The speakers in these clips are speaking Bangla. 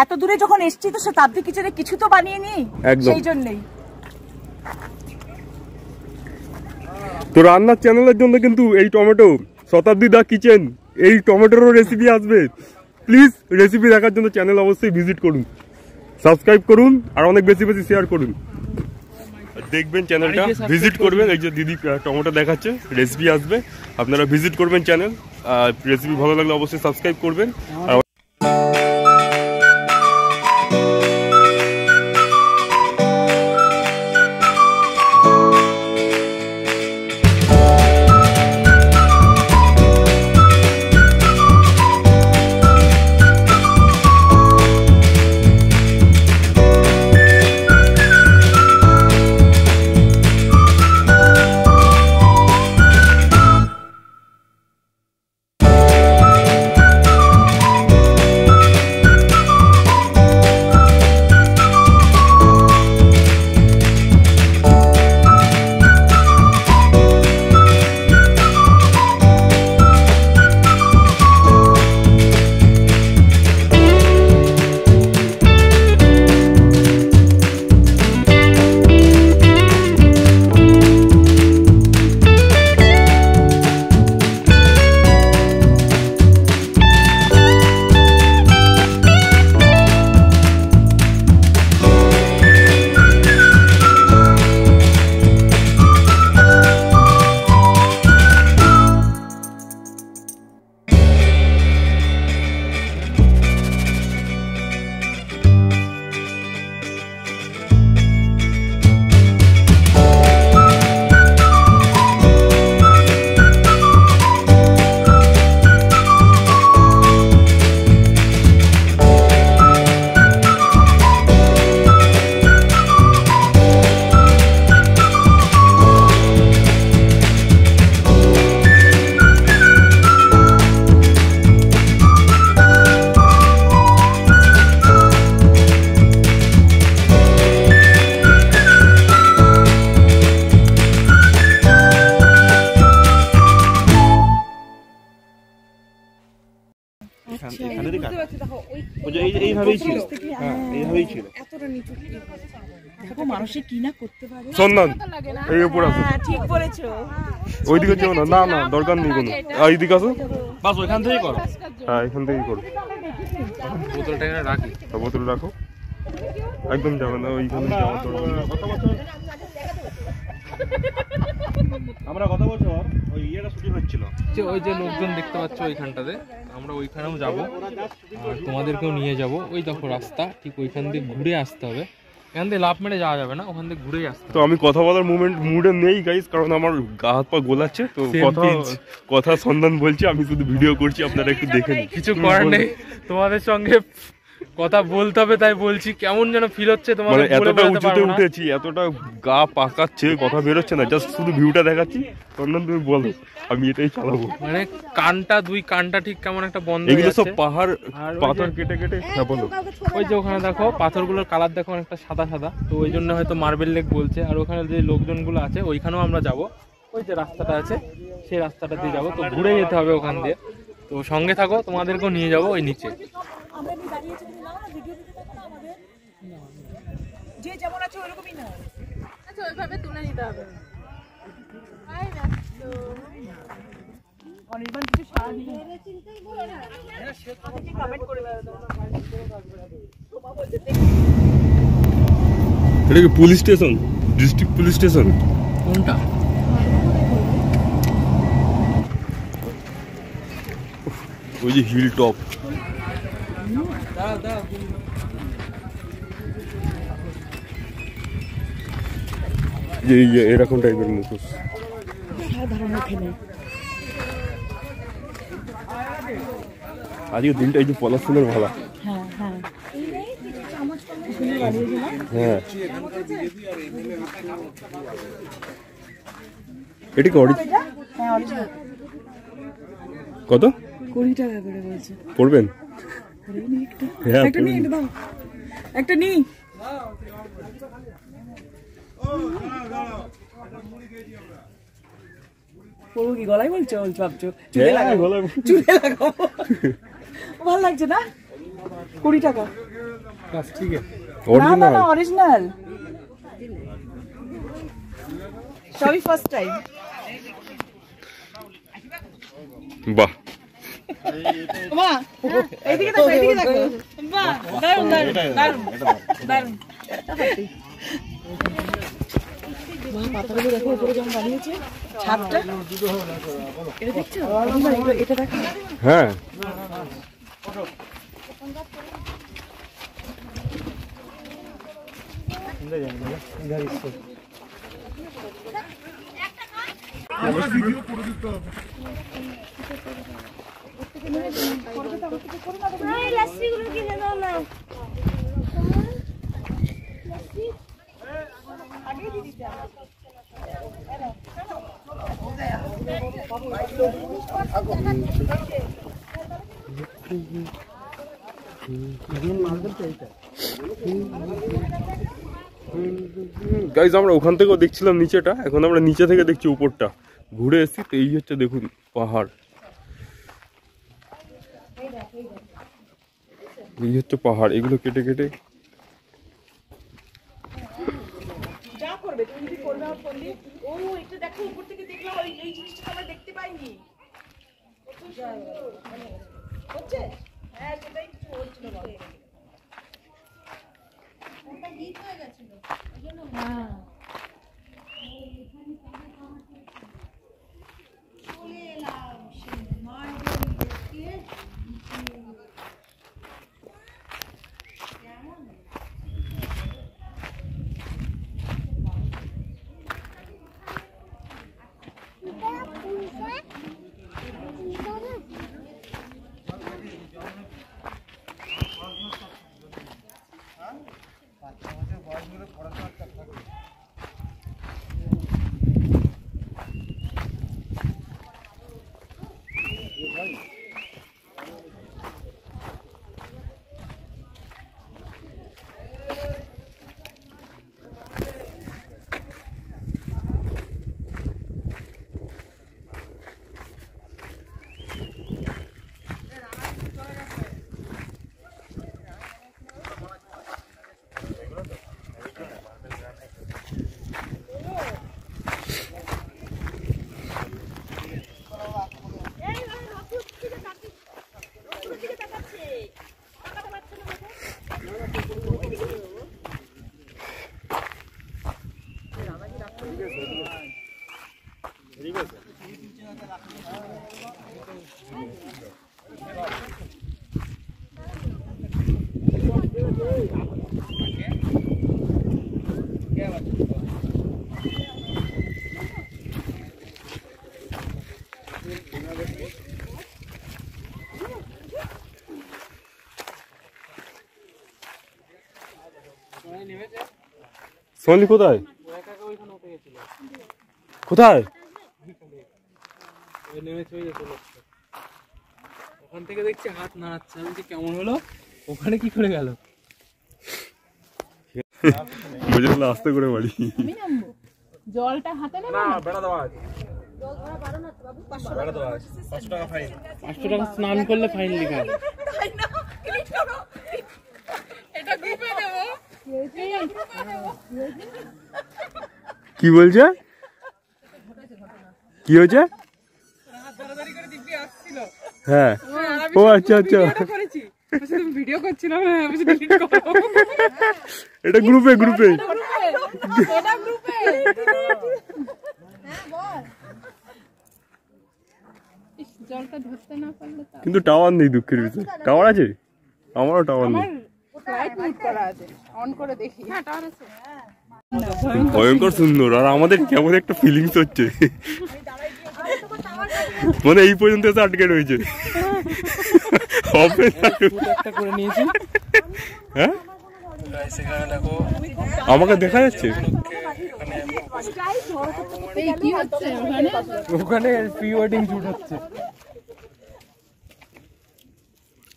এত দূরে যখন এসছি তো শতাব্দী কিচেনে কিছু তো বানিয়ে নি, সেই জন্যই। তো রান্নার চ্যানেলের জন্য কিন্তু এই টমেটো শতাব্দী দা কিচেন, এই টমেটোরও রেসিপি আসবে। প্লিজ রেসিপি দেখার জন্য চ্যানেল অবশ্যই ভিজিট করুন, সাবস্ক্রাইব করুন আর অনেক বেশি বেশি শেয়ার করুন। দেখবেন চ্যানেলটা, ভিজিট করবেন। এই যে দিদি টমেটো দেখাচ্ছে, রেসিপি আসবে, আপনারা ভিজিট করবেন চ্যানেল। রেসিপি ভালো লাগলে অবশ্যই সাবস্ক্রাইব করবেন। এইভাবেই ছিল, এইভাবেই ছিল। মানুষের কি না করতে পারে। সন্ধান এই উপর আছে, ঠিক বলেছো। ওইদিকে চলো না, না না দরকার নেই কোনো, এইদিকে আসো, বাস ওইখান থেকেই করো। হ্যাঁ এখান থেকেই করো। বোতলটা এখানে রাখি, বোতল রাখো, একদম যাবে না ওইখানে যাওয়া দরকার। আমরা গত বছর ওই ইয়েটা শুটিং হচ্ছিল, যে ওই যে লোকজন দেখতে পাচ্ছ ওইখানটাতে, আমরা ওইখানেও যাব আর তোমাদেরকেও নিয়ে যাব। ওই দেখো রাস্তা, ঠিক ওইখান দিয়ে ঘুরে আসতে হবে, এখান থেকে লাফ মেরে যাওয়া যাবে না, ওখান থেকে ঘুরেই আসতে হবে। তো আমি কথা বলার মুডে নেই গাইস, কারণ আমার গা হাত পা গোলাচ্ছে, তো কথা সন্ধান বলছি, আমি শুধু ভিডিও করছি, আপনারা একটু দেখে নিন। কিছু করার নেই, তোমাদের সঙ্গে কথা বলতে হবে তাই বলছি। কেমন যেন ফিল হচ্ছে তোমাদের, মানে এতটা উঁচুতে উঠেছি, এতটা গা পাকাচ্ছে, কথা বেরোচ্ছে না, জাস্ট শুধু ভিউটা দেখাচ্ছি। সন্ধান তুমি বলো, আমি এটাই চালাবো। মানে কানটা, দুই কানটা ঠিক কেমন একটা বন্ধ, এগুলো সব পাহাড়, পাথর কেটে কেটে। হ্যাঁ বলো। ওই যে ওখানে দেখো পাথরগুলোর কালার দেখো অনেকটা সাদা সাদা, তো ওই জন্য হয়তো মার্বেল লেক বলছে। আর ওখানে যে লোকজনগুলো আছে ওইখানেও আমরা যাব, ওই যে রাস্তাটা আছে সেই রাস্তাটা দিয়ে যাবো, তো ঘুরে যেতে হবে ওখান দিয়ে। তো সঙ্গে থাকো, তোমাদেরকেও নিয়ে যাবো ওই নিচে। যে যেমন আছে ওইরকমই না, আচ্ছা ওইভাবে তুলে নিতে হবে। অনির্বাণ কিছু সারা দিয়ে কমেন্ট করে দাও। এটা কি police station, district police station? কোনটা? ওই যে হিল টপ, যে এরকম টাইপের মুখোশ। আজকে দিনটা এই যে পলাশফুলের ভালো। হ্যাঁ হ্যাঁ হ্যাঁ, এটা কি অরিজিনাল? কত? 20 টাকা করে বলছে। পড়বেন? হ্যাঁ একটা নি, দাও একটা নি। পড়বো কি গলায় বলছো? ভাবছো চুলে লাগাবো, চুলে লাগাবো। ভালো লাগছে না? 20 টাকা। অরিজিনাল অরিজিনাল সবই ফার্স্ট টাইম। বাহ মা এইদিকে দেখো, এইদিকে দেখো। বাহ দারুণ দারুণ দারুণ দারুণ। পাতাগুলো দেখো উপরে যেমন বানিয়েছে ছাদটা, এটা দেখছো? এটা দেখো। হ্যাঁ গাইজ আমরা ওখান থেকেও দেখছিলাম নিচেটা, এখন আমরা নিচে থেকে দেখছি উপরটা। ঘুরে এসছি তো এই হচ্ছে দেখুন পাহাড়, এই হচ্ছে পাহাড়, এগুলো কেটে কেটে যা করবে তুমি কি করবে আর করলি। ও এটা দেখো উপর থেকে দেখলাম, এই জিনিসটা আমরা দেখতে পাইনি। হচ্ছে হ্যাঁ সেটাই কিছু হচ্ছিল না। ওটা গিট হয়ে গেছিল এজন্য। হ্যাঁ চলে এলাম সেই মায়ের দিকে। সোনালি কোথায় কোথায় ওখান থেকে দেখছি হাত নাড়াচ্ছে, আমি যে কেমন হলো, ওখানে কি করে গেল? বুঝলে আস্তে করে বাড়ি। জলটা হাতে নেবে না, বেড়া দেওয়া আছে। জল ধরা বারণ আছে বাবু। 500 বেড়া দেওয়া আছে, 500 টাকা ফাইন। 500 টাকা স্নান করলে ফাইন লেখা আছে। তাই না ক্লিক করো, এটা গ্রুপে দেব। কি বলছে, কি হয়েছে? ধরাধরি করে দিব্যি আসছিল। হ্যাঁ ও আচ্ছা আচ্ছা, করেছি তুমি ভিডিও করছিলাম না, আমি ডিলিট করব। এটা গ্রুপে গ্রুপে এটা গ্রুপে। হ্যাঁ বল। জলটা ধরতে না পারলে তো কিন্তু টাওয়ার নেই, দুঃখের বিষয়। টাওয়ার আছে? আমারও টাওয়ার নেই। লাইট মিট করা আছে, অন করে দেখি। হ্যাঁ টাওয়ার আছে। ভয়ঙ্কর সুন্দর, আর আমাদের কেমন একটা ফিলিংস হচ্ছে, মানে এই পর্যন্ত এসে আটকে রয়েছে। একটা করে নিয়েছি। হ্যাঁ সেখানে দেখো আমাকে দেখা যাচ্ছে এই কি হচ্ছে ওখানে? ওখানে প্রি ওয়েডিং শুট হচ্ছে।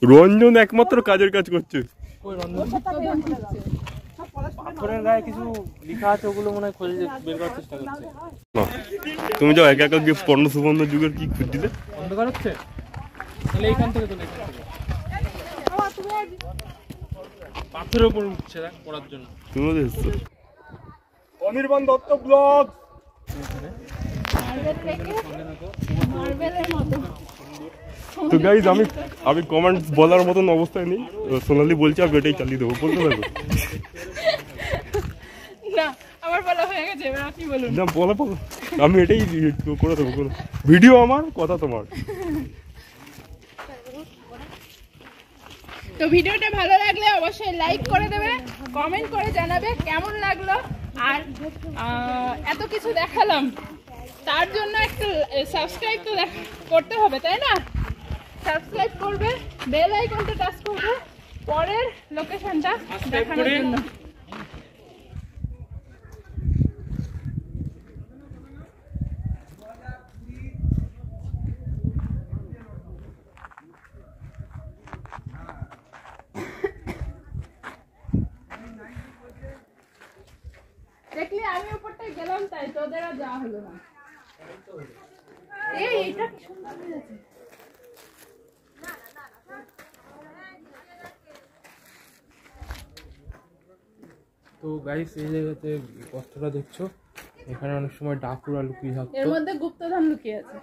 রঞ্জন একমাত্র কাজের কাজ করছে। ওই রঞ্জন পাথরের গায়ে কিছু লেখা আছে, ওগুলো মনে হয় খুঁজে বের করার চেষ্টা করছে। না, তুমি যাও একা একা গিয়ে পর্ণ সুবর্ণ যুগের কি খুঁজছিলে? অন্ধকার হচ্ছে, তাহলে এইখান থেকে তো এখান থেকে পাথরের উপর উঠছে দেখ পড়ার জন্য। তুমিও দেখছো অনির্বাণ দত্ত ব্লগ। তো গাইজ আমি কমেন্টস বলার মতন অবস্থায় নেই। সোনালি বলছে আমি এটাই চালিয়ে দেবো, বলতে পারবো না আমার বলা হয়ে গেছে, এবার আপনি বলুন। না বলো আমি এটাই করে দেবো, ভিডিও আমার কথা তোমার। তো ভিডিওটা ভালো লাগলে অবশ্যই লাইক করে দেবে, কমেন্ট করে জানাবে কেমন লাগলো। আর এত কিছু দেখালাম তার জন্য একটু সাবস্ক্রাইব তো করতে হবে, তাই না? সাবস্ক্রাইব করবে, বেল আইকনটা টাচ করবে পরের লোকেশনটা দেখানোর জন্য। দেখলি আমি উপরটায় গেলাম তাই তোদের আর যাওয়া হলো না। এইটা কি সুন্দর হয়েছে। তো গাইস এই জায়গাতে কষ্টটা দেখছো, এখানে অনেক সময় ডাকুরা লুকিয়ে থাকতো। এর মধ্যে গুপ্তধন লুকিয়ে আছে।